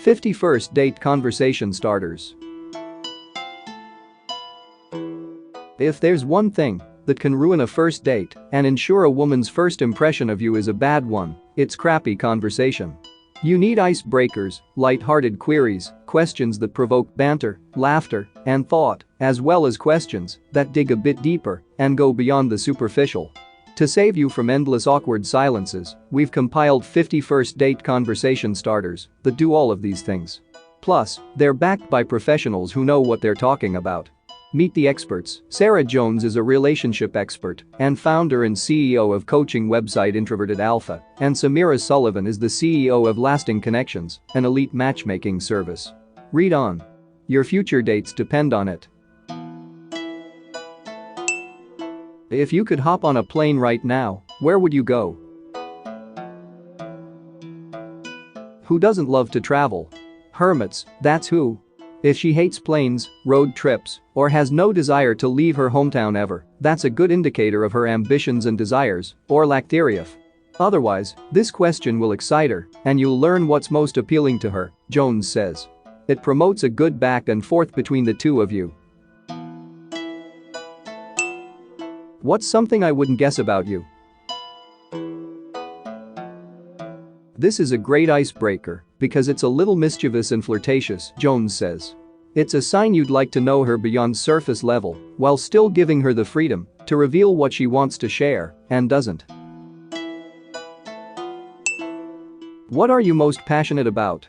50 First Date Conversation Starters. If there's one thing that can ruin a first date and ensure a woman's first impression of you is a bad one, it's crappy conversation. You need icebreakers, light-hearted queries, questions that provoke banter, laughter, and thought, as well as questions that dig a bit deeper and go beyond the superficial. To save you from endless awkward silences, we've compiled 50 first date conversation starters that do all of these things. Plus, they're backed by professionals who know what they're talking about. Meet the experts. Sarah Jones is a relationship expert and founder and CEO of coaching website Introverted Alpha, and Samira Sullivan is the CEO of Lasting Connections, an elite matchmaking service. Read on. Your future dates depend on it. If you could hop on a plane right now, where would you go? Who doesn't love to travel? Hermits, that's who. If she hates planes, road trips, or has no desire to leave her hometown ever, that's a good indicator of her ambitions and desires, or lack thereof. Otherwise, this question will excite her, and you'll learn what's most appealing to her, Jones says. It promotes a good back and forth between the two of you. What's something I wouldn't guess about you? This is a great icebreaker because it's a little mischievous and flirtatious, Jones says. It's a sign you'd like to know her beyond surface level while still giving her the freedom to reveal what she wants to share and doesn't. What are you most passionate about?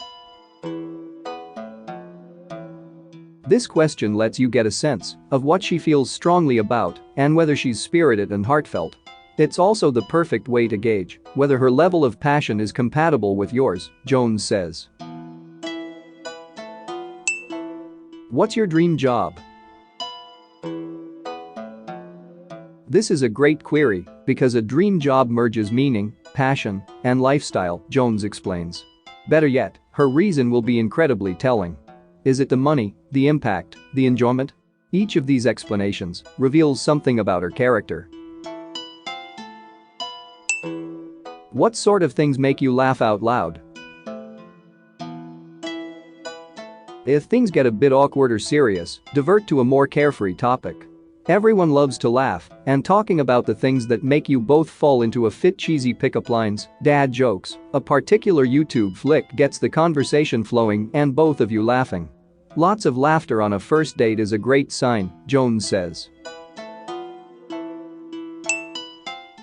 This question lets you get a sense of what she feels strongly about and whether she's spirited and heartfelt. It's also the perfect way to gauge whether her level of passion is compatible with yours, Jones says. What's your dream job? This is a great query because a dream job merges meaning, passion, and lifestyle, Jones explains. Better yet, her reason will be incredibly telling. Is it the money, the impact, the enjoyment? Each of these explanations reveals something about her character. What sort of things make you laugh out loud? If things get a bit awkward or serious, divert to a more carefree topic. Everyone loves to laugh, and talking about the things that make you both fall into a fit cheesy pickup lines, dad jokes, a particular YouTube flick gets the conversation flowing and both of you laughing. Lots of laughter on a first date is a great sign, Jones says.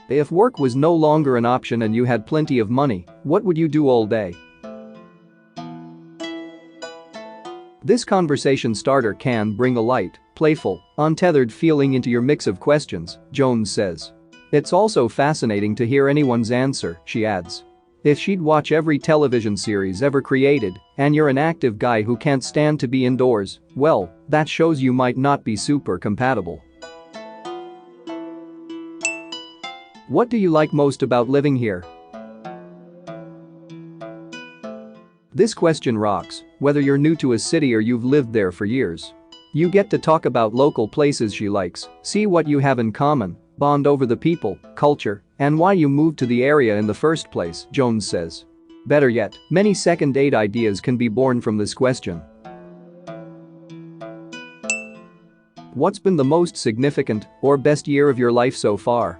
If work was no longer an option and you had plenty of money, what would you do all day? This conversation starter can bring a light, playful, untethered feeling into your mix of questions, Jones says. It's also fascinating to hear anyone's answer, she adds. If she'd watch every television series ever created, and you're an active guy who can't stand to be indoors, well, that shows you might not be super compatible. What do you like most about living here? This question rocks, whether you're new to a city or you've lived there for years. You get to talk about local places she likes, see what you have in common, bond over the people, culture, and why you moved to the area in the first place, Jones says. Better yet, many second date ideas can be born from this question. What's been the most significant or best year of your life so far?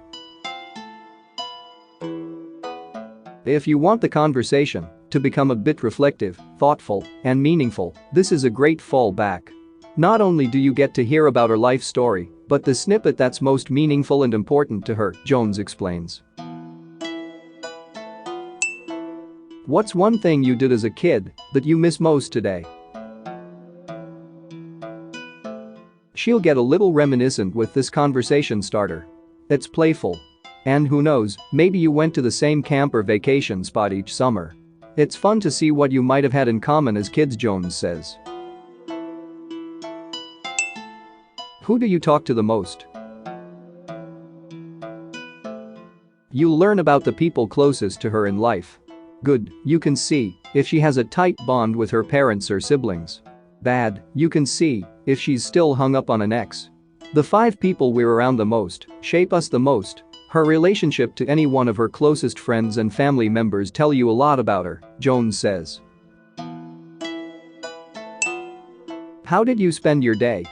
If you want the conversation to become a bit reflective, thoughtful, and meaningful, this is a great fallback. Not only do you get to hear about her life story, but the snippet that's most meaningful and important to her, Jones explains. What's one thing you did as a kid that you miss most today? She'll get a little reminiscent with this conversation starter. It's playful. And who knows, maybe you went to the same camp or vacation spot each summer. It's fun to see what you might have had in common as kids, Jones says. Who do you talk to the most? You'll learn about the people closest to her in life. Good, you can see if she has a tight bond with her parents or siblings. Bad, you can see if she's still hung up on an ex. The 5 people we're around the most shape us the most. Her relationship to any one of her closest friends and family members tell you a lot about her, Jones says. How did you spend your day?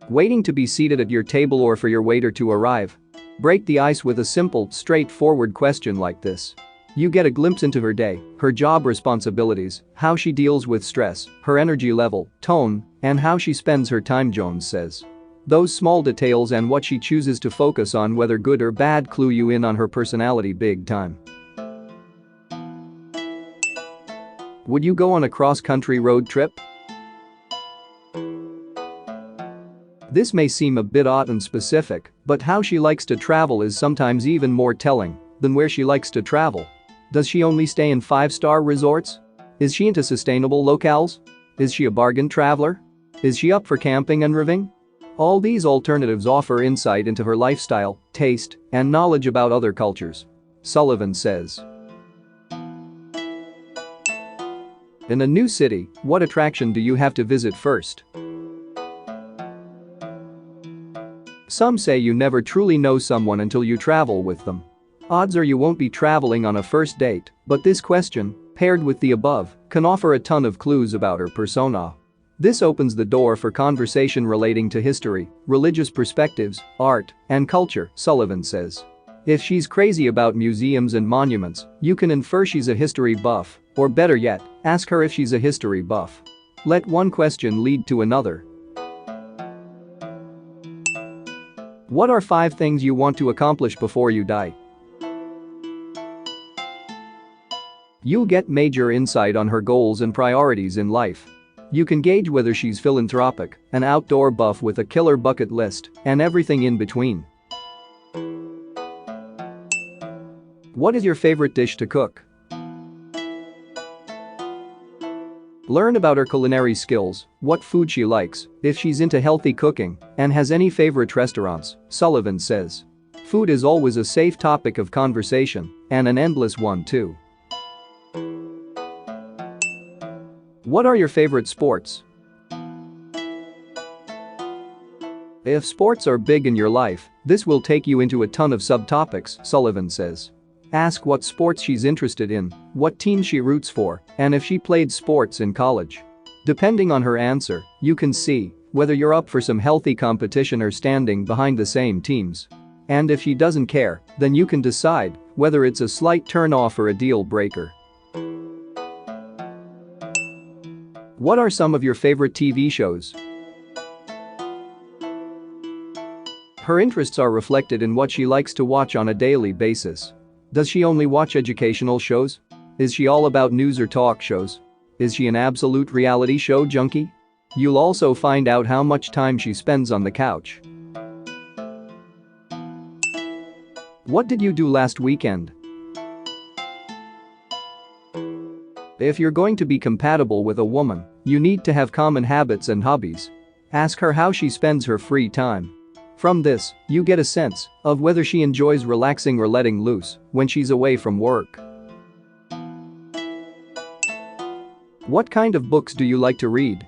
Waiting to be seated at your table or for your waiter to arrive? Break the ice with a simple, straightforward question like this. You get a glimpse into her day, her job responsibilities, how she deals with stress, her energy level, tone, and how she spends her time, Jones says. Those small details and what she chooses to focus on, whether good or bad, clue you in on her personality big time. Would you go on a cross-country road trip? This may seem a bit odd and specific, but how she likes to travel is sometimes even more telling than where she likes to travel. Does she only stay in 5-star resorts? Is she into sustainable locales? Is she a bargain traveler? Is she up for camping and riving? All these alternatives offer insight into her lifestyle, taste, and knowledge about other cultures. Sullivan says. In a new city, what attraction do you have to visit first? Some say you never truly know someone until you travel with them. Odds are you won't be traveling on a first date, but this question, paired with the above, can offer a ton of clues about her persona. This opens the door for conversation relating to history, religious perspectives, art, and culture, Sullivan says. If she's crazy about museums and monuments, you can infer she's a history buff, or better yet, ask her if she's a history buff. Let one question lead to another. What are 5 things you want to accomplish before you die? You'll get major insight on her goals and priorities in life. You can gauge whether she's philanthropic, an outdoor buff with a killer bucket list, and everything in between. What is your favorite dish to cook? Learn about her culinary skills, what food she likes, if she's into healthy cooking, and has any favorite restaurants, Sullivan says. Food is always a safe topic of conversation, and an endless one too. What are your favorite sports? If sports are big in your life, this will take you into a ton of subtopics, Sullivan says. Ask what sports she's interested in, what team she roots for, and if she played sports in college. Depending on her answer, you can see whether you're up for some healthy competition or standing behind the same teams. And if she doesn't care, then you can decide whether it's a slight turn-off or a deal breaker. What are some of your favorite TV shows? Her interests are reflected in what she likes to watch on a daily basis. Does she only watch educational shows? Is she all about news or talk shows? Is she an absolute reality show junkie? You'll also find out how much time she spends on the couch. What did you do last weekend? If you're going to be compatible with a woman, you need to have common habits and hobbies. Ask her how she spends her free time. From this, you get a sense of whether she enjoys relaxing or letting loose when she's away from work. What kind of books do you like to read?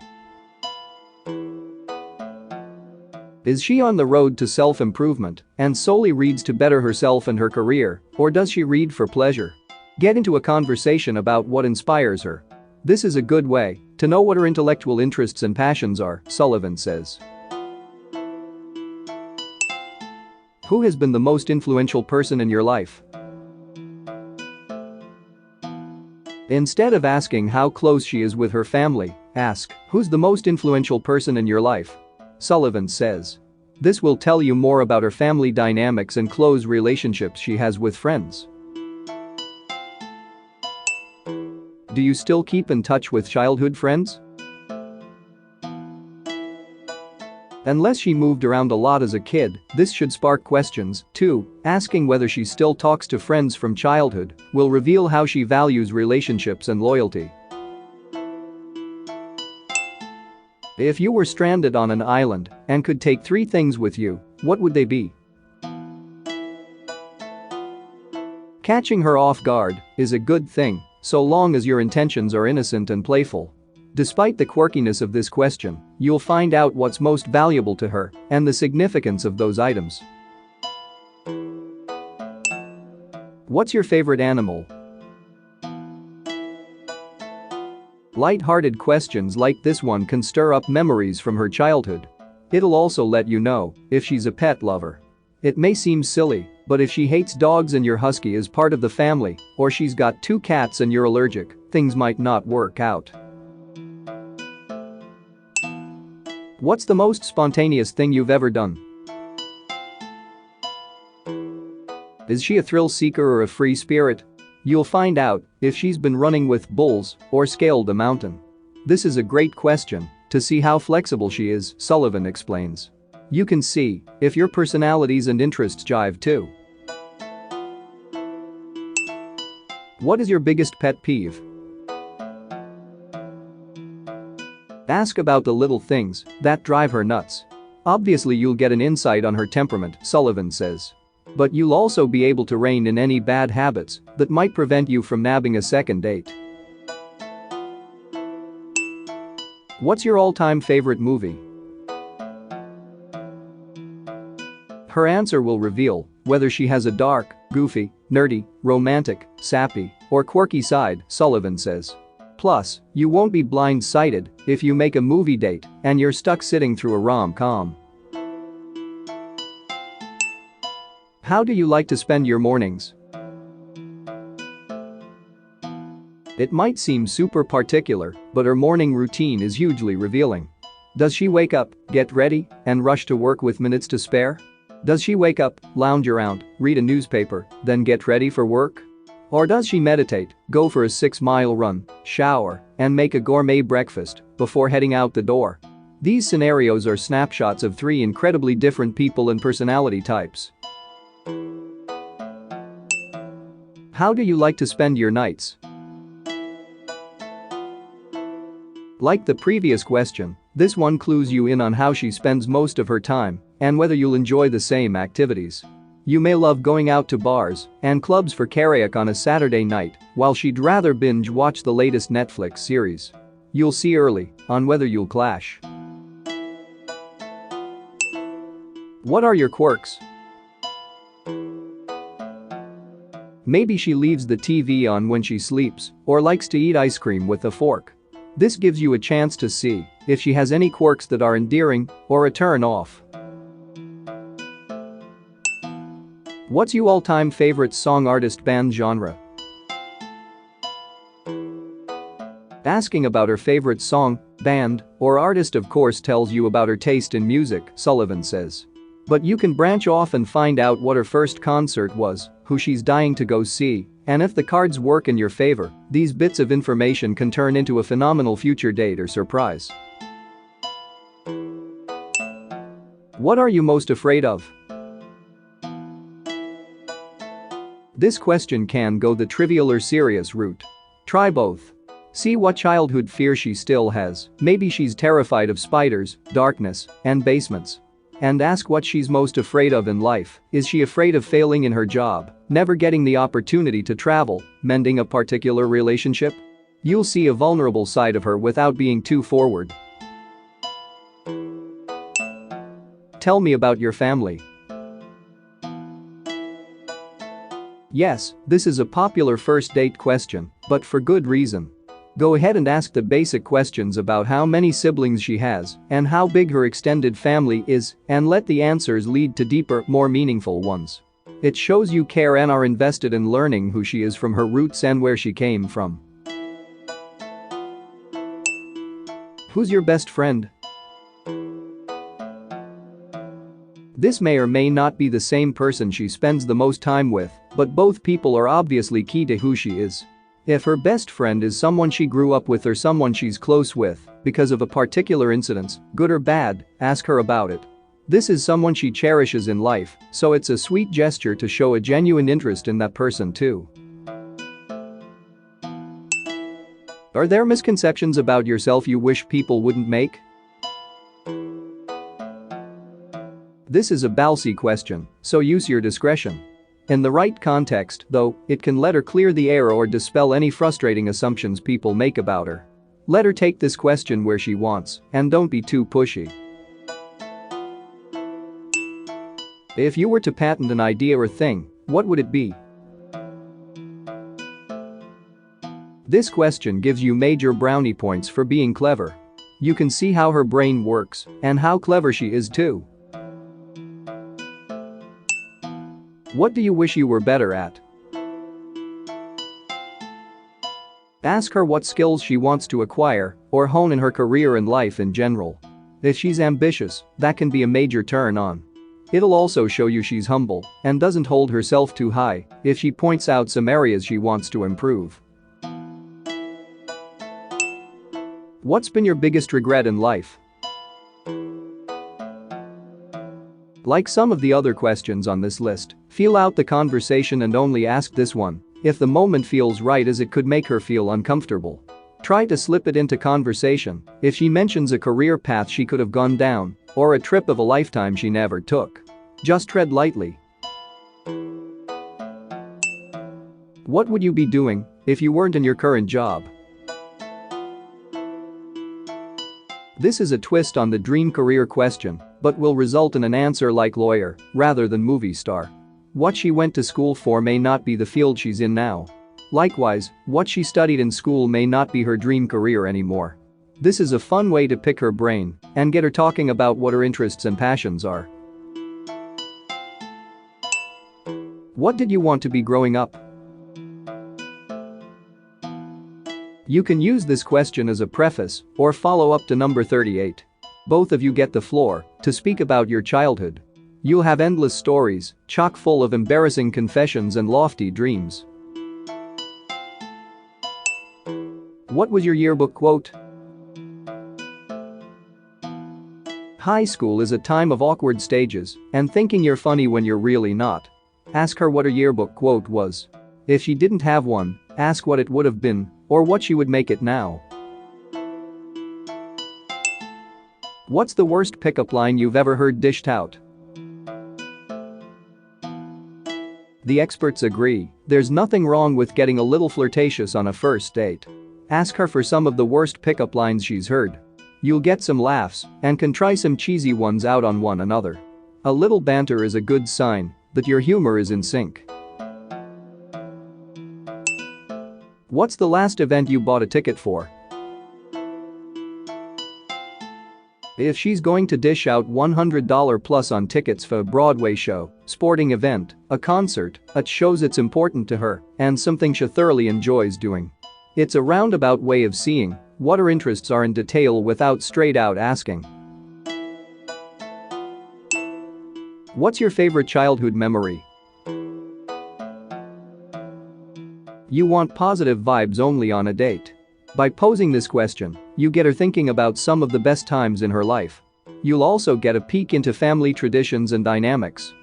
Is she on the road to self-improvement and solely reads to better herself and her career, or does she read for pleasure? Get into a conversation about what inspires her. This is a good way to know what her intellectual interests and passions are, Sullivan says. Who has been the most influential person in your life? Instead of asking how close she is with her family, ask, who's the most influential person in your life? Sullivan says. This will tell you more about her family dynamics and close relationships she has with friends. Do you still keep in touch with childhood friends? Unless she moved around a lot as a kid, this should spark questions, too. Asking whether she still talks to friends from childhood will reveal how she values relationships and loyalty. If you were stranded on an island and could take 3 things with you, what would they be? Catching her off guard is a good thing, so long as your intentions are innocent and playful. Despite the quirkiness of this question, you'll find out what's most valuable to her and the significance of those items. What's your favorite animal? Light-hearted questions like this one can stir up memories from her childhood. It'll also let you know if she's a pet lover. It may seem silly, but if she hates dogs and your husky is part of the family, or she's got 2 cats and you're allergic, things might not work out. What's the most spontaneous thing you've ever done? Is she a thrill seeker or a free spirit? You'll find out if she's been running with bulls or scaled a mountain. This is a great question to see how flexible she is, Sullivan explains. You can see if your personalities and interests jive too. What is your biggest pet peeve? Ask about the little things that drive her nuts. Obviously you'll get an insight on her temperament, Sullivan says. But you'll also be able to rein in any bad habits that might prevent you from nabbing a second date. What's your all-time favorite movie? Her answer will reveal whether she has a dark, goofy, nerdy, romantic, sappy, or quirky side, Sullivan says. Plus, you won't be blindsided if you make a movie date and you're stuck sitting through a rom-com. How do you like to spend your mornings? It might seem super particular, but her morning routine is hugely revealing. Does she wake up, get ready, and rush to work with minutes to spare? Does she wake up, lounge around, read a newspaper, then get ready for work? Or does she meditate, go for a 6-mile run, shower, and make a gourmet breakfast before heading out the door? These scenarios are snapshots of 3 incredibly different people and personality types. How do you like to spend your nights? Like the previous question, this one clues you in on how she spends most of her time and whether you'll enjoy the same activities. You may love going out to bars and clubs for karaoke on a Saturday night, while she'd rather binge watch the latest Netflix series. You'll see early on whether you'll clash. What are your quirks? Maybe she leaves the TV on when she sleeps or likes to eat ice cream with a fork. This gives you a chance to see if she has any quirks that are endearing or a turn off. What's your all-time favorite song, artist, band, genre? Asking about her favorite song, band, or artist of course tells you about her taste in music, Sullivan says. But you can branch off and find out what her first concert was, who she's dying to go see, and if the cards work in your favor, these bits of information can turn into a phenomenal future date or surprise. What are you most afraid of? This question can go the trivial or serious route. Try both. See what childhood fear she still has, maybe she's terrified of spiders, darkness, and basements. And ask what she's most afraid of in life. Is she afraid of failing in her job, never getting the opportunity to travel, mending a particular relationship? You'll see a vulnerable side of her without being too forward. Tell me about your family. Yes, this is a popular first date question, but for good reason. Go ahead and ask the basic questions about how many siblings she has and how big her extended family is, and let the answers lead to deeper, more meaningful ones. It shows you care and are invested in learning who she is, from her roots and where she came from. Who's your best friend? This may or may not be the same person she spends the most time with, but both people are obviously key to who she is. If her best friend is someone she grew up with or someone she's close with because of a particular incident, good or bad, ask her about it. This is someone she cherishes in life, so it's a sweet gesture to show a genuine interest in that person too. Are there misconceptions about yourself you wish people wouldn't make? This is a ballsy question, so use your discretion. In the right context, though, it can let her clear the air or dispel any frustrating assumptions people make about her. Let her take this question where she wants, and don't be too pushy. If you were to patent an idea or thing, what would it be? This question gives you major brownie points for being clever. You can see how her brain works and how clever she is too. What do you wish you were better at? Ask her what skills she wants to acquire or hone in her career and life in general. If she's ambitious, that can be a major turn on. It'll also show you she's humble and doesn't hold herself too high if she points out some areas she wants to improve. What's been your biggest regret in life? Like some of the other questions on this list, feel out the conversation and only ask this one if the moment feels right, as it could make her feel uncomfortable. Try to slip it into conversation if she mentions a career path she could have gone down or a trip of a lifetime she never took. Just tread lightly. What would you be doing if you weren't in your current job? This is a twist on the dream career question, but will result in an answer like lawyer rather than movie star. What she went to school for may not be the field she's in now. Likewise, what she studied in school may not be her dream career anymore. This is a fun way to pick her brain and get her talking about what her interests and passions are. What did you want to be growing up? You can use this question as a preface or follow up to number 38. Both of you get the floor to speak about your childhood. You'll have endless stories, chock full of embarrassing confessions and lofty dreams. What was your yearbook quote? High school is a time of awkward stages and thinking you're funny when you're really not. Ask her what her yearbook quote was. If she didn't have one, ask what it would have been or what she would make it now. What's the worst pickup line you've ever heard dished out? The experts agree, there's nothing wrong with getting a little flirtatious on a first date. Ask her for some of the worst pickup lines she's heard. You'll get some laughs and can try some cheesy ones out on one another. A little banter is a good sign that your humor is in sync. What's the last event you bought a ticket for? If she's going to dish out $100 plus on tickets for a Broadway show, sporting event, a concert, it shows it's important to her and something she thoroughly enjoys doing. It's a roundabout way of seeing what her interests are in detail without straight out asking. What's your favorite childhood memory? You want positive vibes only on a date. By posing this question, you get her thinking about some of the best times in her life. You'll also get a peek into family traditions and dynamics.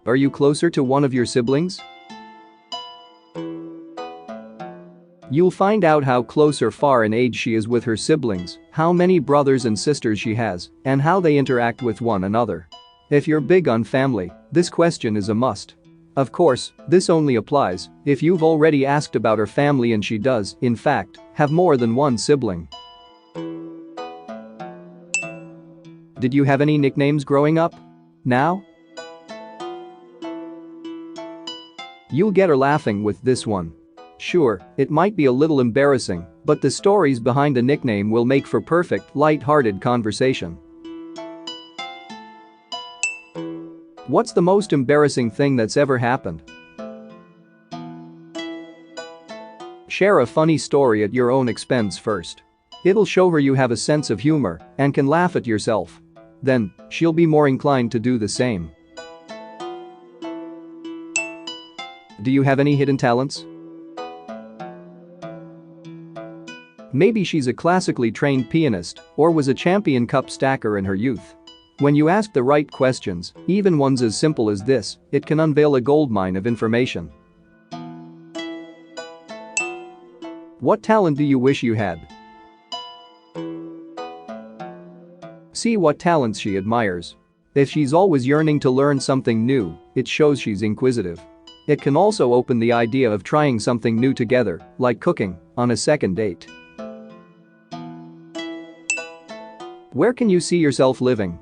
Are you closer to one of your siblings? You'll find out how close or far in age she is with her siblings, how many brothers and sisters she has, and how they interact with one another. If you're big on family, this question is a must. Of course, this only applies if you've already asked about her family and she does, in fact, have more than one sibling. Did you have any nicknames growing up? Now? You'll get her laughing with this one. Sure, it might be a little embarrassing, but the stories behind the nickname will make for perfect, light-hearted conversation. What's the most embarrassing thing that's ever happened? Share a funny story at your own expense first. It'll show her you have a sense of humor and can laugh at yourself. Then, she'll be more inclined to do the same. Do you have any hidden talents? Maybe she's a classically trained pianist or was a champion cup stacker in her youth. When you ask the right questions, even ones as simple as this, it can unveil a goldmine of information. What talent do you wish you had? See what talents she admires. If she's always yearning to learn something new, it shows she's inquisitive. It can also open the idea of trying something new together, like cooking, on a second date. Where can you see yourself living?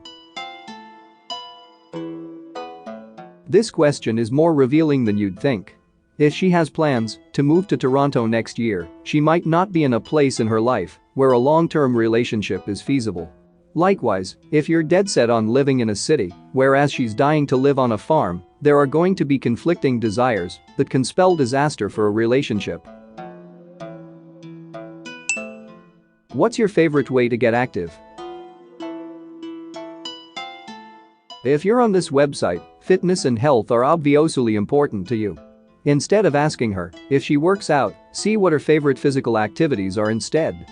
This question is more revealing than you'd think. If she has plans to move to Toronto next year, she might not be in a place in her life where a long-term relationship is feasible. Likewise, if you're dead set on living in a city, whereas she's dying to live on a farm, there are going to be conflicting desires that can spell disaster for a relationship. What's your favorite way to get active? If you're on this website, fitness and health are obviously important to you. Instead of asking her if she works out, see what her favorite physical activities are instead.